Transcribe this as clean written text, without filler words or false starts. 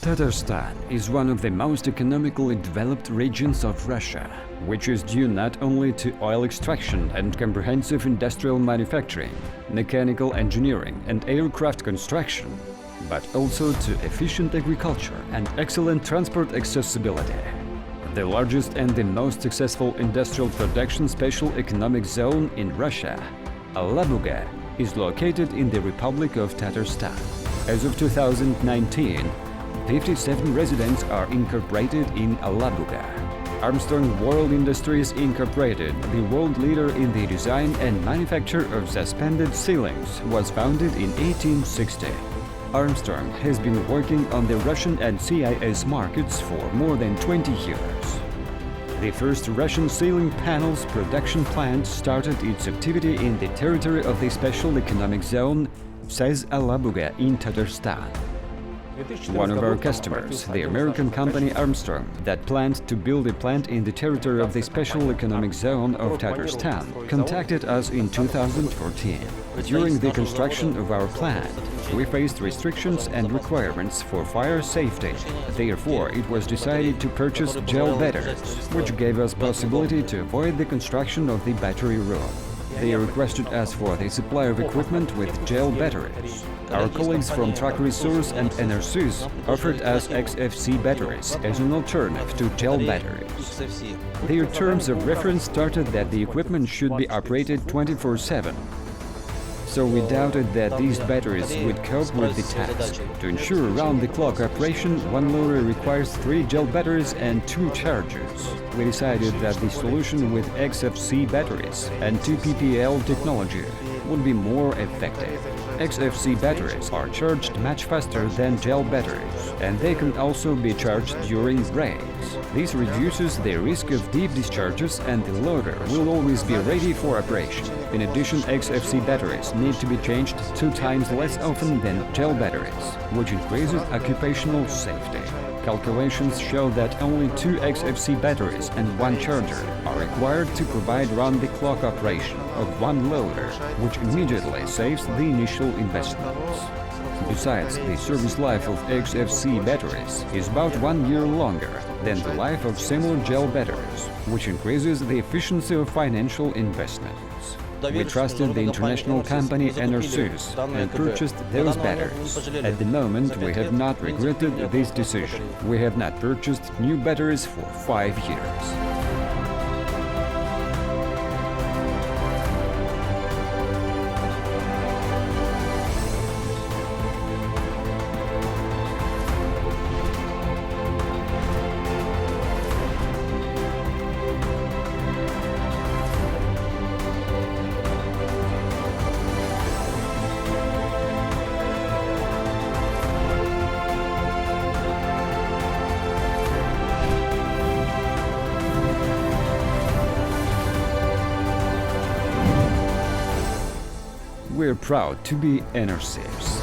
Tatarstan is one of the most economically developed regions of Russia, which is due not only to oil extraction and comprehensive industrial manufacturing, mechanical engineering and aircraft construction, but also to efficient agriculture and excellent transport accessibility. The largest and the most successful industrial production special economic zone in Russia, Alabuga, is located in the Republic of Tatarstan. As of 2019, 57 residents are incorporated in Alabuga. Armstrong World Industries Incorporated, the world leader in the design and manufacture of suspended ceilings, was founded in 1860. Armstrong has been working on the Russian and CIS markets for more than 20 years. The first Russian ceiling panels production plant started its activity in the territory of the Special Economic Zone, says Alabuga in Tatarstan. One of our customers, the American company Armstrong, that planned to build a plant in the territory of the Special Economic Zone of Tatarstan, contacted us in 2014. During the construction of our plant, we faced restrictions and requirements for fire safety. Therefore, it was decided to purchase gel batteries, which gave us possibility to avoid the construction of the battery room. They requested us for the supply of equipment with gel batteries. Our colleagues from Truck Resource and EnerSys offered us XFC batteries as an alternative to gel batteries. Their terms of reference started that the equipment should be operated 24/7. So we doubted that these batteries would cope with the task. To ensure round-the-clock operation, one loader requires 3 gel batteries and 2 chargers. We decided that the solution with XFC batteries and 2 PPL technology would be more effective. XFC batteries are charged much faster than gel batteries, and they can also be charged during breaks. This reduces the risk of deep discharges, and the loader will always be ready for operation. In addition, XFC batteries need to be changed 2 times less often than gel batteries, which increases occupational safety. Calculations show that only 2 XFC batteries and 1 charger are required to provide round-the-clock operation of 1 loader, which immediately saves the initial investments. Besides, the service life of XFC batteries is about 1 year longer than the life of similar gel batteries, which increases the efficiency of financial investments. We trusted the international company EnerSys and purchased those batteries. At the moment, we have not regretted this decision. We have not purchased new batteries for 5 years. We're proud to be EnerSys.